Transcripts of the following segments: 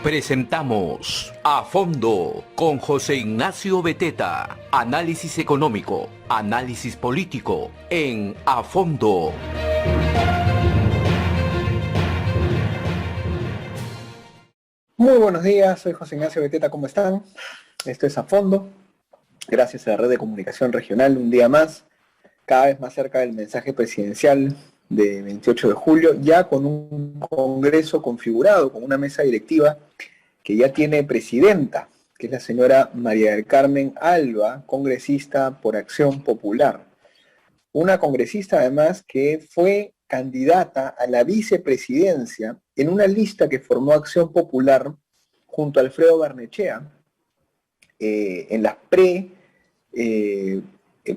Presentamos A Fondo con José Ignacio Beteta. Análisis económico, análisis político en A Fondo. Muy buenos días, soy José Ignacio Beteta, ¿cómo están? Esto es A Fondo, gracias a la red de comunicación regional, un día más, cada vez más cerca del mensaje presidencial de 28 de julio, ya con un congreso configurado, con una mesa directiva que ya tiene presidenta, que es la señora María del Carmen Alba, congresista por Acción Popular. Una congresista además que fue candidata a la vicepresidencia en una lista que formó Acción Popular junto a Alfredo Barnechea en las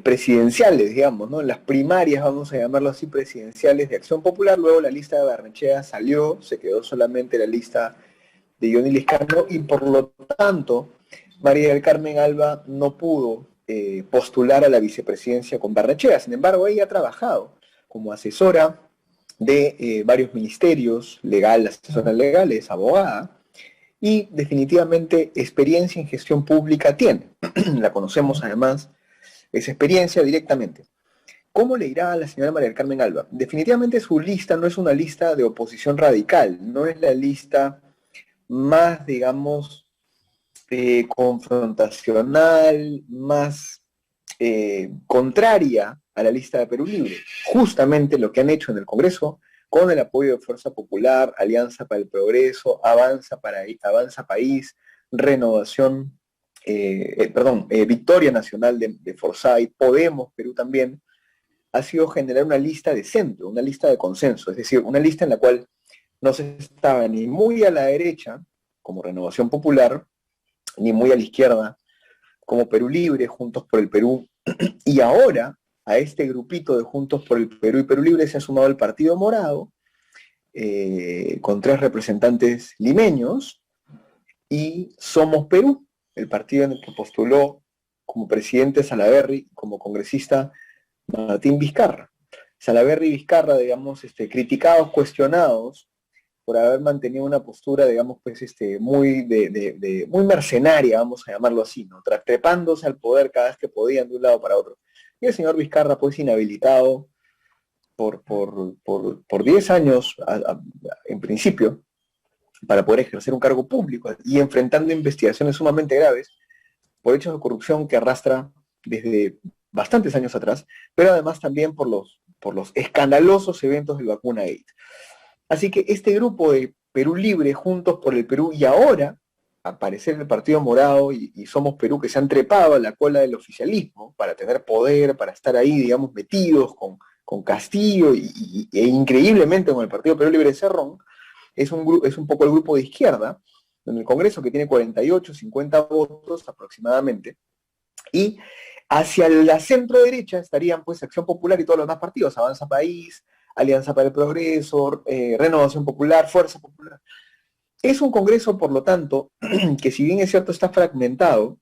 presidenciales, digamos, ¿no? En las primarias, vamos a llamarlo así, presidenciales de Acción Popular. Luego la lista de Barnechea salió, se quedó solamente la lista de Johnny Liscano y por lo tanto María del Carmen Alba no pudo postular a la vicepresidencia con Barnechea. Sin embargo, ella ha trabajado como asesora de varios ministerios, asesoras legales, abogada, y definitivamente experiencia en gestión pública tiene. La conocemos además, esa experiencia directamente. ¿Cómo le irá a la señora María del Carmen Alba? Definitivamente su lista no es una lista de oposición radical, no es la lista más, digamos, confrontacional, más contraria a la lista de Perú Libre. Justamente lo que han hecho en el Congreso, con el apoyo de Fuerza Popular, Alianza para el Progreso, Avanza País, Renovación, Victoria Nacional de Forsyth, Podemos, Perú también, ha sido generar una lista de centro, una lista de consenso, es decir, una lista en la cual no se estaba ni muy a la derecha, como Renovación Popular, ni muy a la izquierda, como Perú Libre, Juntos por el Perú, y ahora a este grupito de Juntos por el Perú y Perú Libre se ha sumado el Partido Morado, con 3 representantes limeños, y Somos Perú, el partido en el que postuló como presidente Salaverry, como congresista Martín Vizcarra. Salaverry y Vizcarra, digamos, criticados, cuestionados, por haber mantenido una postura, digamos, pues, muy muy mercenaria, vamos a llamarlo así, ¿no? Trepándose al poder cada vez que podían de un lado para otro. Y el señor Vizcarra, pues, inhabilitado por 10 años, en principio, para poder ejercer un cargo público y enfrentando investigaciones sumamente graves por hechos de corrupción que arrastra desde bastantes años atrás, pero además también por los escandalosos eventos del Vacuna Gate. Así que este grupo de Perú Libre, Juntos por el Perú, y ahora, aparecer el Partido Morado y Somos Perú, que se han trepado a la cola del oficialismo para tener poder, para estar ahí, digamos, metidos con Castillo e increíblemente con el Partido Perú Libre de Cerrón, es un poco el grupo de izquierda, en el Congreso, que tiene 48, 50 votos aproximadamente, y hacia la centro derecha estarían pues Acción Popular y todos los demás partidos, Avanza País, Alianza para el Progreso, Renovación Popular, Fuerza Popular. Es un Congreso, por lo tanto, que si bien es cierto está fragmentado,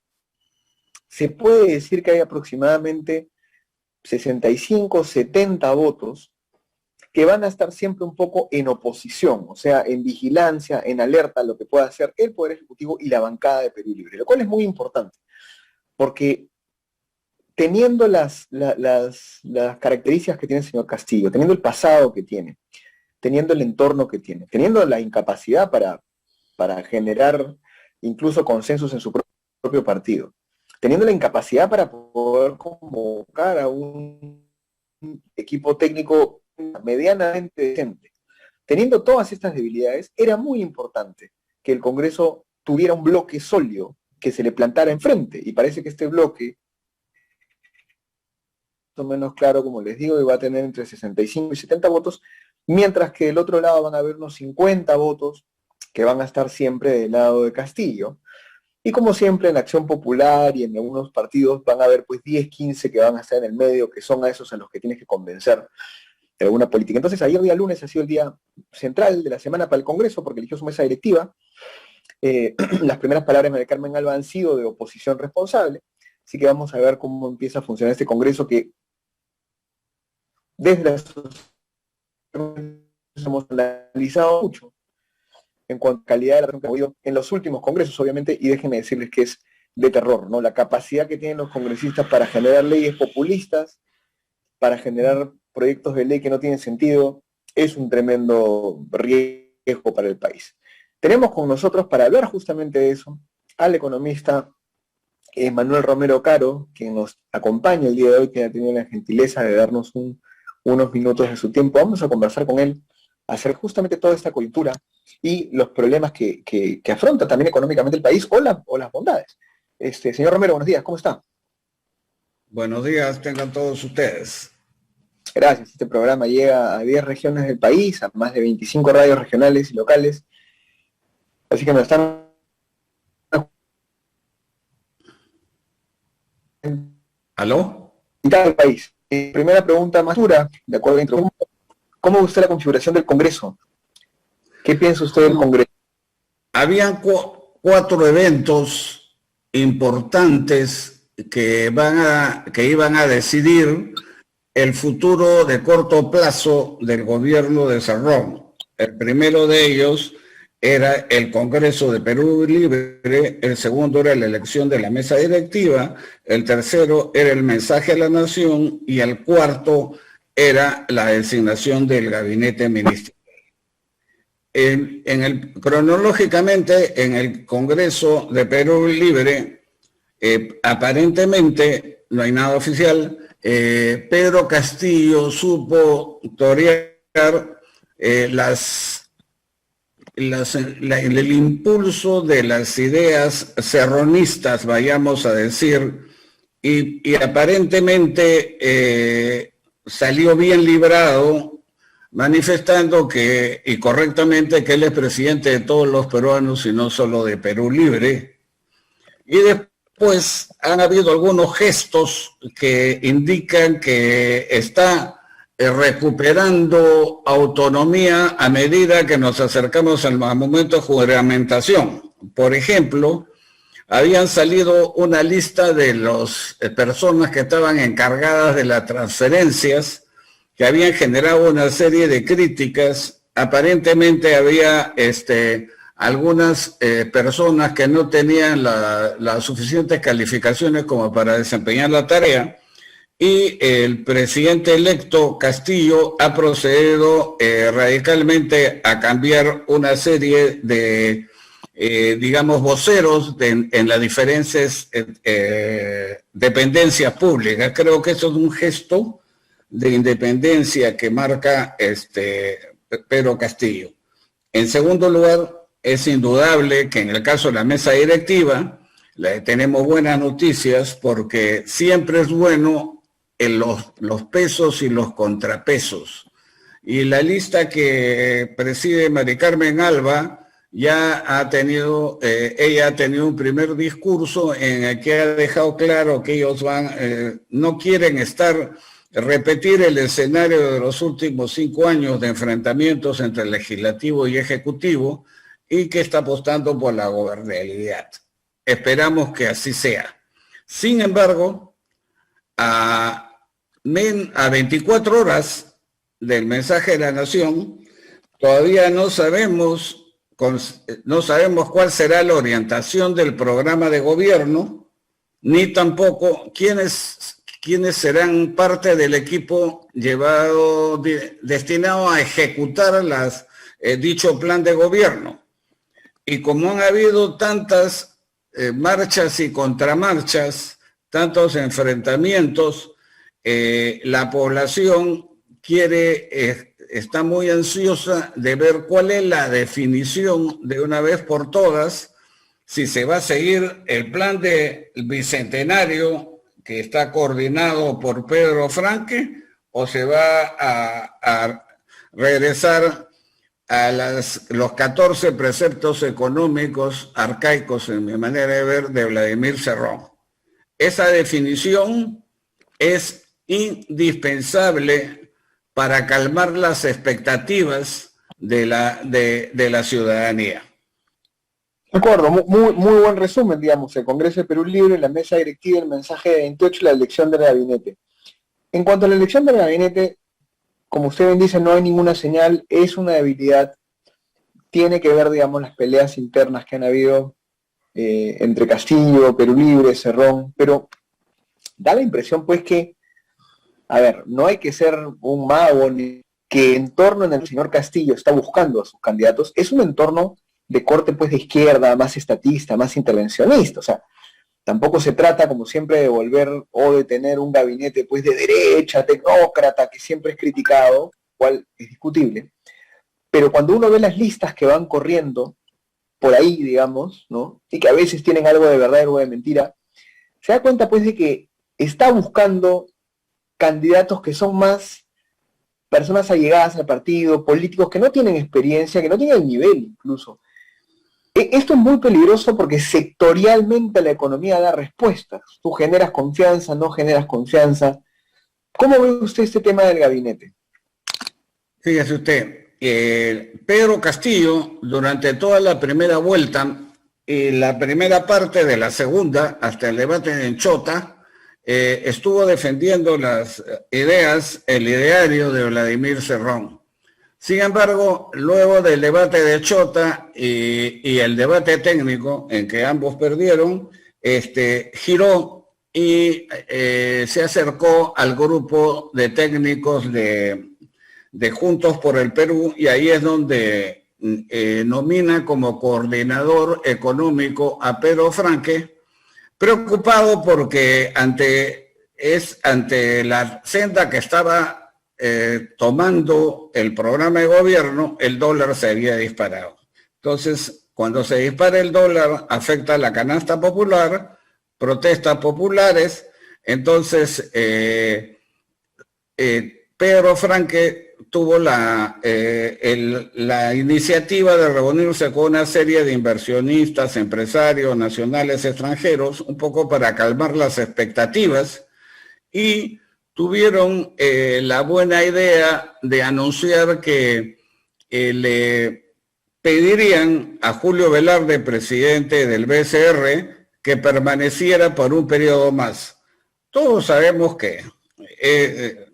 se puede decir que hay aproximadamente 65, 70 votos que van a estar siempre un poco en oposición, o sea, en vigilancia, en alerta a lo que pueda hacer el Poder Ejecutivo y la bancada de Perú Libre, lo cual es muy importante, porque teniendo las características que tiene el señor Castillo, teniendo el pasado que tiene, teniendo el entorno que tiene, teniendo la incapacidad para generar incluso consensos en su propio partido, teniendo la incapacidad para poder convocar a un equipo técnico medianamente decente, teniendo todas estas debilidades, era muy importante que el Congreso tuviera un bloque sólido que se le plantara enfrente, y parece que este bloque, más o menos claro, como les digo, y va a tener entre 65 y 70 votos, mientras que del otro lado van a haber unos 50 votos que van a estar siempre del lado de Castillo. Y como siempre en la Acción Popular y en algunos partidos van a haber pues 10, 15 que van a estar en el medio, que son a esos a los que tienes que convencer de alguna política. Entonces ayer día lunes ha sido el día central de la semana para el Congreso porque eligió su mesa directiva. Las primeras palabras de Carmen Alba han sido de oposición responsable, así que vamos a ver cómo empieza a funcionar este Congreso que desde la hemos analizado mucho en cuanto a calidad de la representación que ha habido en los últimos congresos, obviamente, y déjenme decirles que es de terror, ¿no? La capacidad que tienen los congresistas para generar leyes populistas, para generar proyectos de ley que no tienen sentido, es un tremendo riesgo para el país. Tenemos con nosotros, para hablar justamente de eso, al economista Manuel Romero Caro, que nos acompaña el día de hoy, que ha tenido la gentileza de darnos unos minutos de su tiempo. Vamos a conversar con él, hacer justamente toda esta coyuntura y los problemas que afronta también económicamente el país o las bondades. Señor Romero, buenos días, ¿cómo está? Buenos días, tengan todos ustedes. Gracias, este programa llega a 10 regiones del país, a más de 25 radios regionales y locales, así que nos están... ¿Aló? del país. Primera pregunta más dura, de acuerdo a la introducción. ¿Cómo ve usted la configuración del Congreso? ¿Qué piensa usted del Congreso? Habían 4 eventos importantes que iban a decidir el futuro de corto plazo del gobierno de Cerrón. El primero de ellos era el Congreso de Perú Libre, el segundo era la elección de la mesa directiva, el tercero era el mensaje a la nación y el cuarto era la designación del gabinete ministerial. Cronológicamente, en el Congreso de Perú Libre, aparentemente, no hay nada oficial, Pedro Castillo supo torear el impulso de las ideas serronistas, vayamos a decir, y aparentemente salió bien librado, manifestando y correctamente que él es presidente de todos los peruanos y no solo de Perú Libre. Y después han habido algunos gestos que indican que está recuperando autonomía a medida que nos acercamos al momento de juramentación. Por ejemplo, habían salido una lista de las personas que estaban encargadas de las transferencias, que habían generado una serie de críticas. Aparentemente había algunas personas que no tenían las suficientes calificaciones como para desempeñar la tarea, y el presidente electo Castillo ha procedido radicalmente a cambiar una serie de, digamos, voceros en las diferentes dependencias públicas. Creo que eso es un gesto de independencia que marca Pedro Castillo. En segundo lugar, es indudable que en el caso de la mesa directiva tenemos buenas noticias, porque siempre es bueno en los pesos y los contrapesos. Y la lista que preside Mari Carmen Alba ya ella ha tenido un primer discurso en el que ha dejado claro que ellos no quieren repetir el escenario de los últimos 5 años de enfrentamientos entre el legislativo y ejecutivo, y que está apostando por la gobernabilidad. Esperamos que así sea. Sin embargo, a 24 horas del mensaje de la nación, todavía no sabemos cuál será la orientación del programa de gobierno, ni tampoco quiénes serán parte del equipo destinado a ejecutar dicho plan de gobierno. Y como han habido tantas marchas y contramarchas, tantos enfrentamientos, la población está muy ansiosa de ver cuál es la definición de una vez por todas, si se va a seguir el plan del Bicentenario que está coordinado por Pedro Franque, o se va a regresar a los 14 preceptos económicos arcaicos, en mi manera de ver, de Vladimir Cerrón. Esa definición es indispensable para calmar las expectativas de la ciudadanía. De acuerdo, muy buen resumen, digamos, el Congreso de Perú Libre, la mesa directiva, el mensaje de 28, la elección del gabinete. En cuanto a la elección del gabinete, como usted bien dice, no hay ninguna señal, es una debilidad. tiene que ver, digamos, las peleas internas que han habido entre Castillo, Perú Libre, Cerrón, pero da la impresión, pues, que, a ver, no hay que ser un mago, ni que el entorno en el que el señor Castillo está buscando a sus candidatos es un entorno de corte, pues, de izquierda, más estatista, más intervencionista. O sea, tampoco se trata, como siempre, de volver o de tener un gabinete, pues, de derecha, tecnócrata, que siempre es criticado, cual es discutible. Pero cuando uno ve las listas que van corriendo por ahí, digamos, ¿no? Y que a veces tienen algo de verdad y algo de mentira, se da cuenta, pues, de que está buscando candidatos que son más personas allegadas al partido, políticos que no tienen experiencia, que no tienen el nivel incluso. Esto es muy peligroso porque sectorialmente la economía da respuestas. Tú generas confianza, no generas confianza. ¿Cómo ve usted este tema del gabinete? Fíjese usted, Pedro Castillo, durante toda la primera vuelta y la primera parte de la segunda, hasta el debate en Chota, estuvo defendiendo las ideas, el ideario de Vladimir Cerrón. Sin embargo, luego del debate de Chota y el debate técnico, en que ambos perdieron, giró y se acercó al grupo de técnicos de Juntos por el Perú, y ahí es donde nomina como coordinador económico a Pedro Franque, preocupado porque ante la senda que estaba tomando el programa de gobierno, el dólar se había disparado. Entonces, cuando se dispara el dólar, afecta a la canasta popular, protestas populares. Entonces, Pedro Franque tuvo la iniciativa de reunirse con una serie de inversionistas, empresarios nacionales, extranjeros, un poco para calmar las expectativas, y tuvieron la buena idea de anunciar que le pedirían a Julio Velarde, presidente del BCR, que permaneciera por un periodo más. Todos sabemos que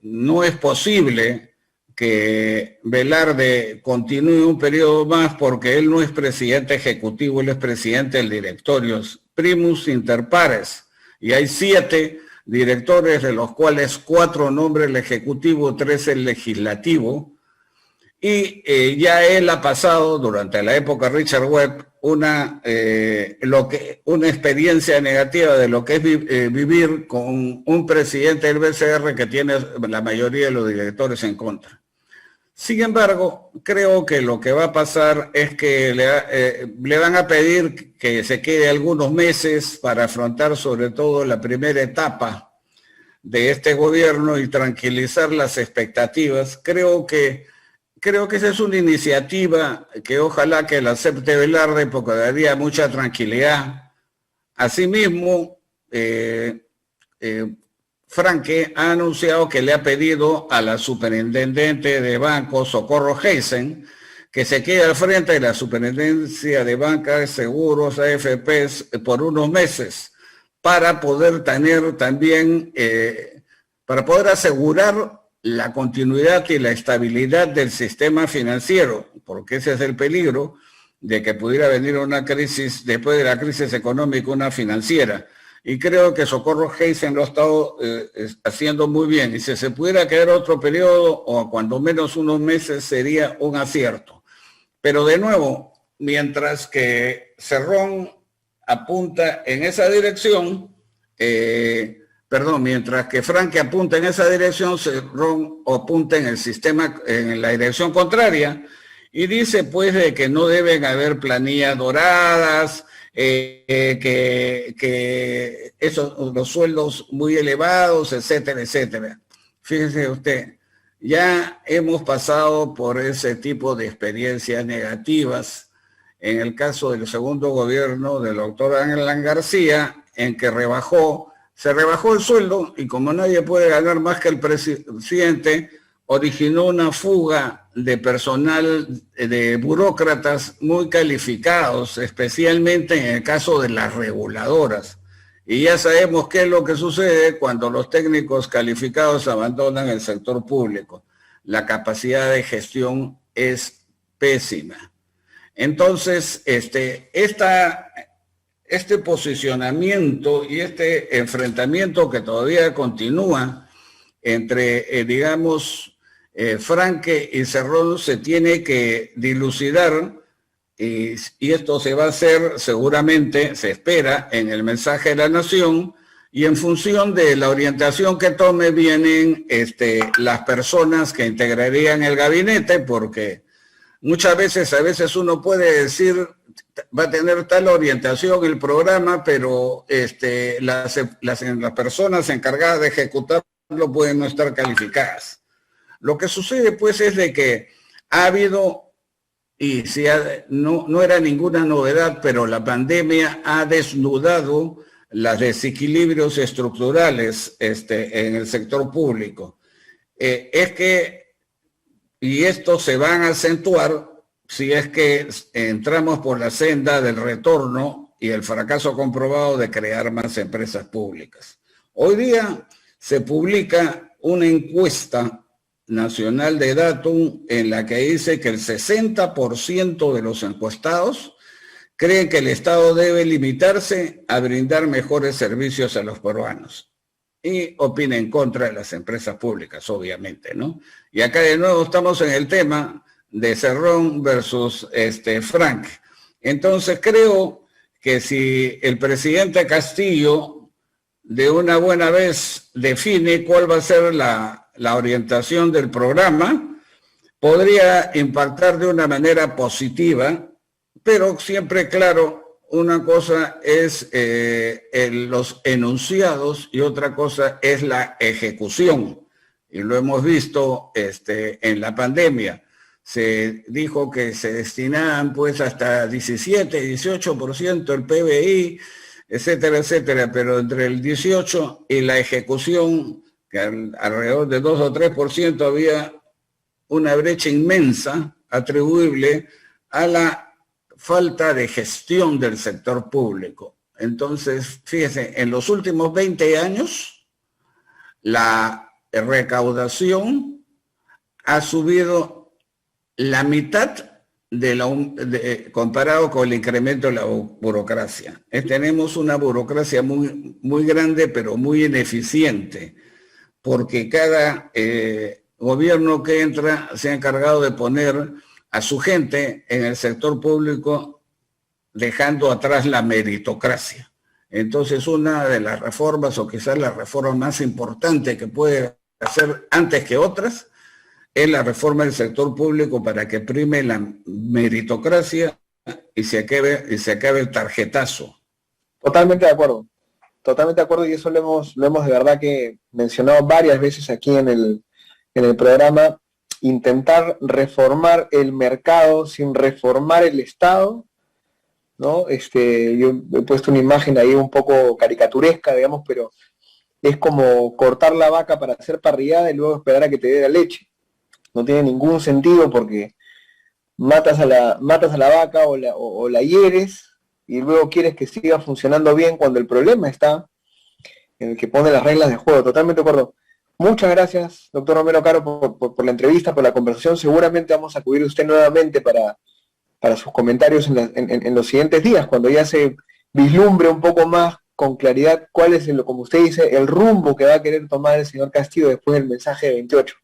no es posible que Velarde continúe un periodo más porque él no es presidente ejecutivo, él es presidente del directorio, primus inter pares, y hay 7 directores, de los cuales 4 nombra el ejecutivo, 3 el legislativo, y ya él ha pasado durante la época Richard Webb una experiencia negativa de lo que es vivir con un presidente del BCR que tiene la mayoría de los directores en contra. Sin embargo, creo que lo que va a pasar es que le van a pedir que se quede algunos meses para afrontar sobre todo la primera etapa de este gobierno y tranquilizar las expectativas. Creo que esa es una iniciativa que ojalá que la acepte Velarde porque daría mucha tranquilidad. Asimismo, Franque ha anunciado que le ha pedido a la superintendente de bancos, Socorro Heisen, que se quede al frente de la superintendencia de bancas, seguros, AFPs por unos meses para poder tener también, para poder asegurar la continuidad y la estabilidad del sistema financiero, porque ese es el peligro de que pudiera venir una crisis, después de la crisis económica, una financiera. Y creo que Socorro Heisen lo ha estado haciendo muy bien. Y si se pudiera quedar otro periodo, o cuando menos unos meses, sería un acierto. Pero de nuevo, mientras que Cerrón apunta en esa dirección, mientras que Franque apunta en esa dirección, Cerrón apunta en el sistema, en la dirección contraria, y dice pues de que no deben haber planillas doradas, que los sueldos muy elevados, etcétera, etcétera. Fíjese usted, ya hemos pasado por ese tipo de experiencias negativas en el caso del segundo gobierno del doctor Alan García, en que se rebajó el sueldo y como nadie puede ganar más que el presidente, originó una fuga de personal, de burócratas muy calificados, especialmente en el caso de las reguladoras. Y ya sabemos qué es lo que sucede cuando los técnicos calificados abandonan el sector público. La capacidad de gestión es pésima. Entonces, este posicionamiento y este enfrentamiento que todavía continúa entre, Franque y Cerrón se tiene que dilucidar y esto se va a hacer seguramente, se espera, en el mensaje de la Nación y en función de la orientación que tome vienen las personas que integrarían el gabinete, porque muchas veces, a veces uno puede decir, va a tener tal orientación el programa, pero las personas encargadas de ejecutarlo pueden no estar calificadas. Lo que sucede, pues, es de que ha habido, y no era ninguna novedad, pero la pandemia ha desnudado los desequilibrios estructurales en el sector público. Y estos se van a acentuar si es que entramos por la senda del retorno y el fracaso comprobado de crear más empresas públicas. Hoy día se publica una encuesta nacional de Datum en la que dice que el 60% de los encuestados creen que el Estado debe limitarse a brindar mejores servicios a los peruanos. Y opina en contra de las empresas públicas, obviamente, ¿no? Y acá de nuevo estamos en el tema de Cerrón versus Frank. Entonces creo que si el presidente Castillo de una buena vez define cuál va a ser la orientación del programa, podría impactar de una manera positiva, pero siempre, claro, una cosa es los enunciados y otra cosa es la ejecución. Y lo hemos visto en la pandemia. Se dijo que se destinaban pues hasta 17, 18% del PBI, etcétera, etcétera, pero entre el 18 y la ejecución, que alrededor de 2 o 3% había una brecha inmensa atribuible a la falta de gestión del sector público. Entonces, fíjese, en los últimos 20 años, la recaudación ha subido la mitad comparado con el incremento de la burocracia. Tenemos una burocracia muy, muy grande, pero muy ineficiente, porque cada gobierno que entra se ha encargado de poner a su gente en el sector público, dejando atrás la meritocracia. Entonces, una de las reformas, o quizás la reforma más importante que puede hacer antes que otras, es la reforma del sector público para que prime la meritocracia y se acabe el tarjetazo. Totalmente de acuerdo, y eso lo hemos de verdad que mencionado varias veces aquí en el programa. Intentar reformar el mercado sin reformar el Estado, ¿no? Yo he puesto una imagen ahí un poco caricaturesca, digamos, pero es como cortar la vaca para hacer parrillada y luego esperar a que te dé la leche. No tiene ningún sentido porque matas a la vaca o la hieres y luego quieres que siga funcionando bien cuando el problema está en el que pone las reglas de juego. Totalmente de acuerdo. Muchas gracias, doctor Romero Caro, por la entrevista, por la conversación. Seguramente vamos a acudir a usted nuevamente para sus comentarios en los siguientes días, cuando ya se vislumbre un poco más con claridad cuál es, como usted dice, el rumbo que va a querer tomar el señor Castillo después del mensaje de 28.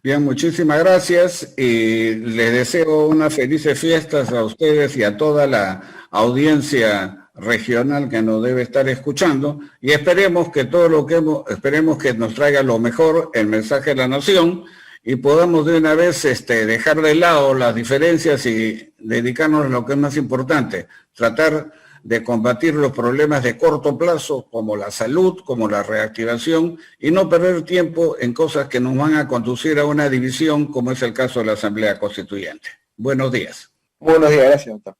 Bien, muchísimas gracias y les deseo unas felices fiestas a ustedes y a toda la audiencia regional que nos debe estar escuchando, y esperemos que esperemos que nos traiga lo mejor el mensaje de la Nación y podamos de una vez dejar de lado las diferencias y dedicarnos a lo que es más importante, tratar de combatir los problemas de corto plazo como la salud, como la reactivación, y no perder tiempo en cosas que nos van a conducir a una división, como es el caso de la Asamblea Constituyente. Buenos días. Buenos días, gracias, doctor.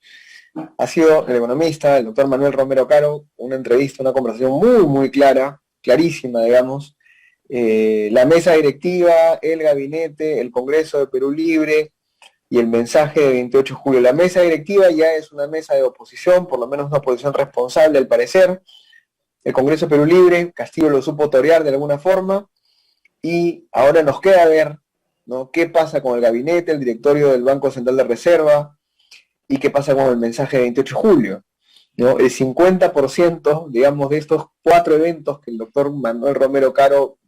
Ha sido el economista, el doctor Manuel Romero Caro, una entrevista, una conversación muy, muy clara, clarísima, digamos. La mesa directiva, el gabinete, el Congreso de Perú Libre y el mensaje de 28 de julio. La mesa directiva ya es una mesa de oposición, por lo menos una oposición responsable al parecer. El Congreso de Perú Libre, Castillo lo supo torear de alguna forma, y ahora nos queda ver, ¿no?, qué pasa con el gabinete, el directorio del Banco Central de Reserva, ¿Y qué pasa con el mensaje de 28 de julio? ¿No? El 50%, digamos, de estos 4 eventos que el doctor Manuel Romero Caro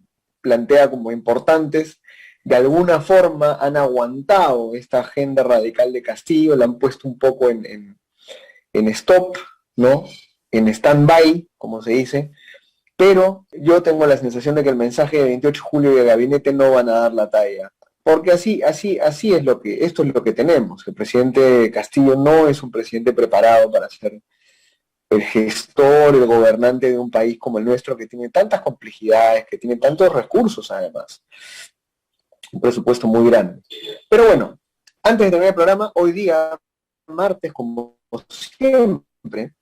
plantea como importantes, de alguna forma han aguantado esta agenda radical de Castillo, la han puesto un poco en stop, ¿no? En stand-by, como se dice, pero yo tengo la sensación de que el mensaje de 28 de julio y el gabinete no van a dar la talla. Porque así es esto es lo que tenemos. El presidente Castillo no es un presidente preparado para ser el gestor, el gobernante de un país como el nuestro, que tiene tantas complejidades, que tiene tantos recursos además. Un presupuesto muy grande. Pero bueno, antes de terminar el programa, hoy día, martes, como siempre,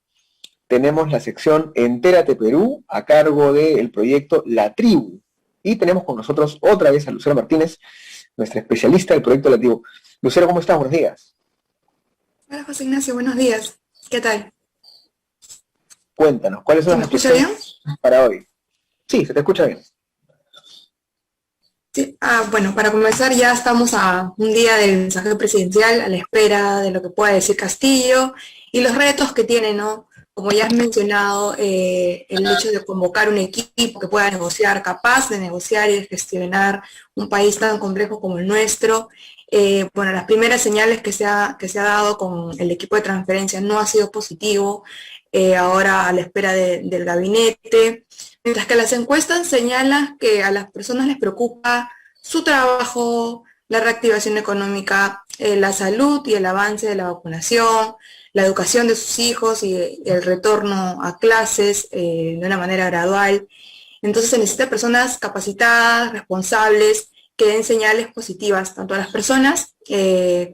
tenemos la sección Entérate Perú a cargo del proyecto La Tribu. Y tenemos con nosotros otra vez a Lucero Martínez, nuestra especialista del proyecto La Tribu. Lucero, ¿cómo estás? Buenos días. Hola José Ignacio, buenos días. ¿Qué tal? Cuéntanos, ¿cuáles son ¿Se me las escucha bien? reflexiones para hoy? Sí, se te escucha bien. Sí. Bueno, para comenzar ya estamos a un día del mensaje presidencial, a la espera de lo que pueda decir Castillo y los retos que tiene, ¿no? Como ya has mencionado, el hecho de convocar un equipo que pueda negociar, capaz de negociar y de gestionar un país tan complejo como el nuestro. Bueno, las primeras señales que se ha dado con el equipo de transferencia no ha sido positivo, ahora a la espera del gabinete, mientras que las encuestas señalan que a las personas les preocupa su trabajo, la reactivación económica, la salud y el avance de la vacunación, la educación de sus hijos y el retorno a clases de una manera gradual. Entonces se necesita personas capacitadas, responsables, que den señales positivas tanto a las personas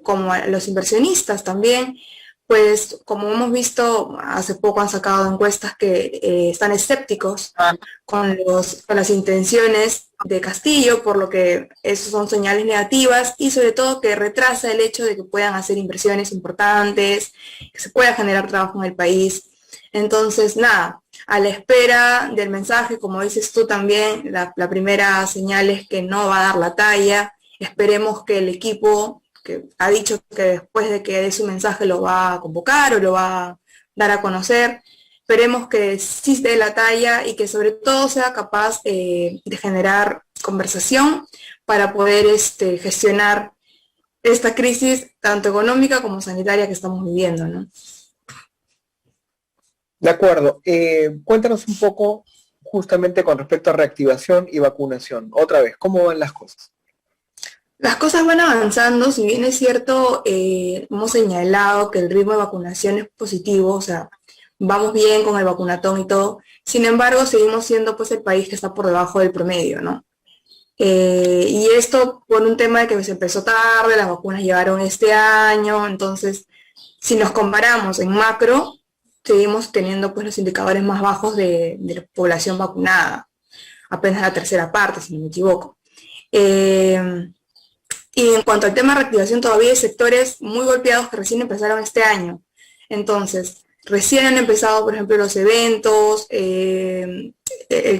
como a los inversionistas también, pues como hemos visto, hace poco han sacado encuestas que están escépticos con las intenciones de Castillo, por lo que esos son señales negativas y sobre todo que retrasa el hecho de que puedan hacer inversiones importantes, que se pueda generar trabajo en el país. Entonces, nada, a la espera del mensaje, como dices tú también, la primera señal es que no va a dar la talla. Esperemos que el equipo, que ha dicho que después de que dé su mensaje lo va a convocar o lo va a dar a conocer, esperemos que sí dé la talla y que sobre todo sea capaz de generar conversación para poder gestionar esta crisis tanto económica como sanitaria que estamos viviendo, ¿no? De acuerdo. Cuéntanos un poco justamente con respecto a reactivación y vacunación. Otra vez, ¿cómo van las cosas? Las cosas van avanzando, si bien es cierto, hemos señalado que el ritmo de vacunación es positivo, o sea, vamos bien con el vacunatón y todo, sin embargo, seguimos siendo pues el país que está por debajo del promedio, ¿no? Y esto por un tema de que se empezó tarde, las vacunas llegaron este año, entonces, si nos comparamos en macro, seguimos teniendo pues los indicadores más bajos de la población vacunada, apenas la tercera parte, si no me equivoco. Y en cuanto al tema de reactivación, todavía hay sectores muy golpeados que recién empezaron este año. Entonces, recién han empezado, por ejemplo, los eventos, el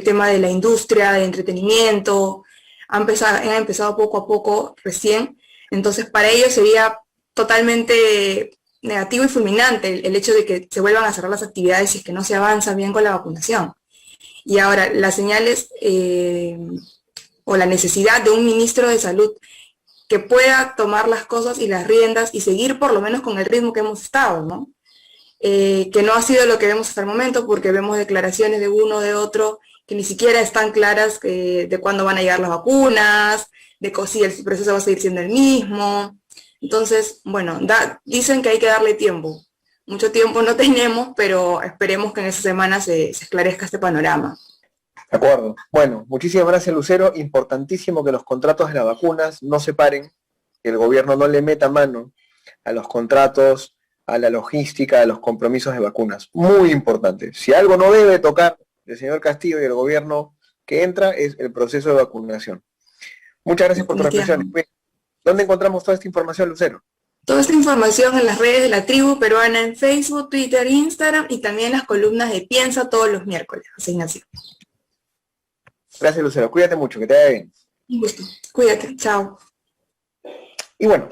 tema de la industria, de entretenimiento, han empezado poco a poco recién. Entonces, para ellos sería totalmente negativo y fulminante el hecho de que se vuelvan a cerrar las actividades si es que no se avanza bien con la vacunación. Y ahora, las señales o la necesidad de un ministro de salud que pueda tomar las cosas y las riendas y seguir por lo menos con el ritmo que hemos estado, ¿no? Que no ha sido lo que vemos hasta el momento, porque vemos declaraciones de uno, de otro, que ni siquiera están claras de cuándo van a llegar las vacunas, de si el proceso va a seguir siendo el mismo. Entonces, bueno, dicen que hay que darle tiempo. Mucho tiempo no tenemos, pero esperemos que en esta semana se esclarezca este panorama. De acuerdo. Bueno, muchísimas gracias, Lucero. Importantísimo que los contratos de las vacunas no se paren, que el gobierno no le meta mano a los contratos, a la logística, a los compromisos de vacunas. Muy importante. Si algo no debe tocar el señor Castillo y el gobierno que entra es el proceso de vacunación. Muchas gracias por tu reflexión. ¿Dónde encontramos toda esta información, Lucero? Toda esta información en las redes de la Tribu Peruana en Facebook, Twitter, Instagram y también las columnas de Piensa todos los miércoles. José Ignacio. Gracias, Lucero. Cuídate mucho, que te vaya bien. Un gusto. Cuídate. Chao. Y bueno,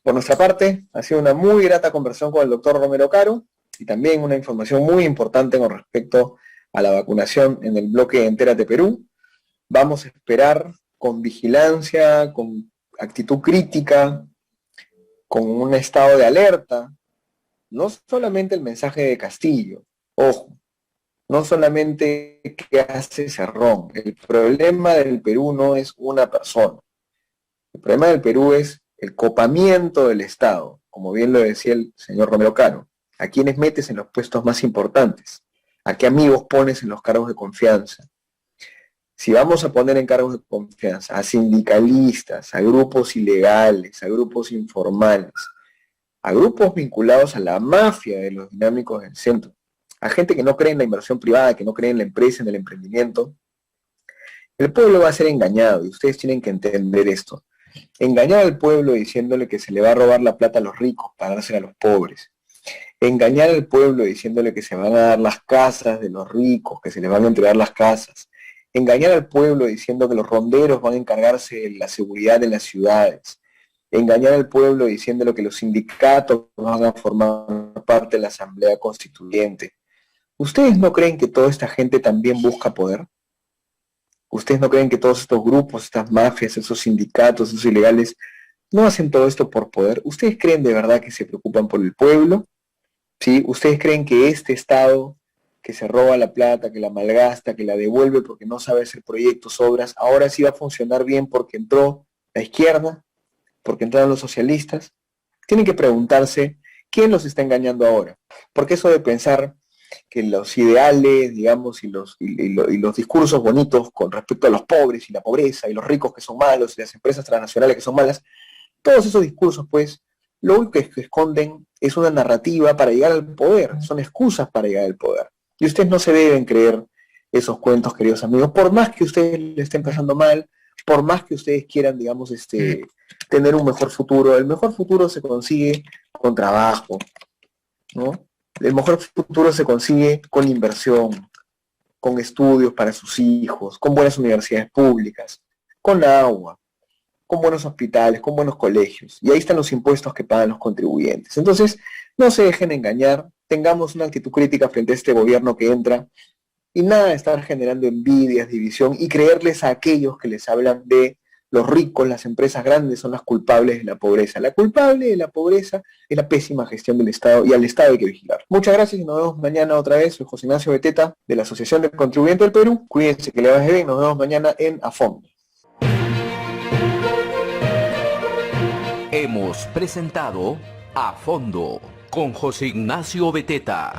Por nuestra parte, ha sido una muy grata conversación con el doctor Romero Caro y también una información muy importante con respecto a la vacunación en el bloque Entérate Perú. Vamos a esperar con vigilancia, con actitud crítica, con un estado de alerta, no solamente el mensaje de Castillo, ojo, no solamente qué hace Cerrón. El problema del Perú no es una persona. El problema del Perú es el copamiento del Estado, como bien lo decía el señor Romero Caro. ¿A quiénes metes en los puestos más importantes? ¿A qué amigos pones en los cargos de confianza? Si vamos a poner en cargos de confianza a sindicalistas, a grupos ilegales, a grupos informales, a grupos vinculados a la mafia de los dinámicos del centro, a gente que no cree en la inversión privada, que no cree en la empresa, en el emprendimiento, el pueblo va a ser engañado y ustedes tienen que entender esto. Engañar al pueblo diciéndole que se le va a robar la plata a los ricos para dársela a los pobres. Engañar al pueblo diciéndole que se van a dar las casas de los ricos, que se les van a entregar las casas. Engañar al pueblo diciendo que los ronderos van a encargarse de la seguridad de las ciudades. Engañar al pueblo diciéndole que los sindicatos van a formar parte de la Asamblea Constituyente. ¿Ustedes no creen que toda esta gente también busca poder? ¿Ustedes no creen que todos estos grupos, estas mafias, esos sindicatos, esos ilegales, no hacen todo esto por poder? ¿Ustedes creen de verdad que se preocupan por el pueblo? ¿Sí? ¿Ustedes creen que este Estado que se roba la plata, que la malgasta, que la devuelve porque no sabe hacer proyectos, obras, ahora sí va a funcionar bien porque entró la izquierda, porque entraron los socialistas? Tienen que preguntarse quién los está engañando ahora. Porque eso de pensar que los ideales, digamos, y los discursos bonitos con respecto a los pobres y la pobreza y los ricos que son malos y las empresas transnacionales que son malas, todos esos discursos, pues, lo único que esconden es una narrativa para llegar al poder, son excusas para llegar al poder. Y ustedes no se deben creer esos cuentos, queridos amigos, por más que ustedes le estén pasando mal, por más que ustedes quieran, digamos, tener un mejor futuro. El mejor futuro se consigue con trabajo, ¿no? El mejor futuro se consigue con inversión, con estudios para sus hijos, con buenas universidades públicas, con agua, con buenos hospitales, con buenos colegios. Y ahí están los impuestos que pagan los contribuyentes. Entonces, no se dejen engañar, tengamos una actitud crítica frente a este gobierno que entra y nada de estar generando envidias, división y creerles a aquellos que les hablan de los ricos, las empresas grandes son las culpables de la pobreza. La culpable de la pobreza es la pésima gestión del Estado y al Estado hay que vigilar. Muchas gracias y nos vemos mañana otra vez. Soy José Ignacio Beteta de la Asociación de Contribuyentes del Perú. Cuídense, que le vaya bien. Nos vemos mañana en A Fondo. Hemos presentado A Fondo con José Ignacio Beteta.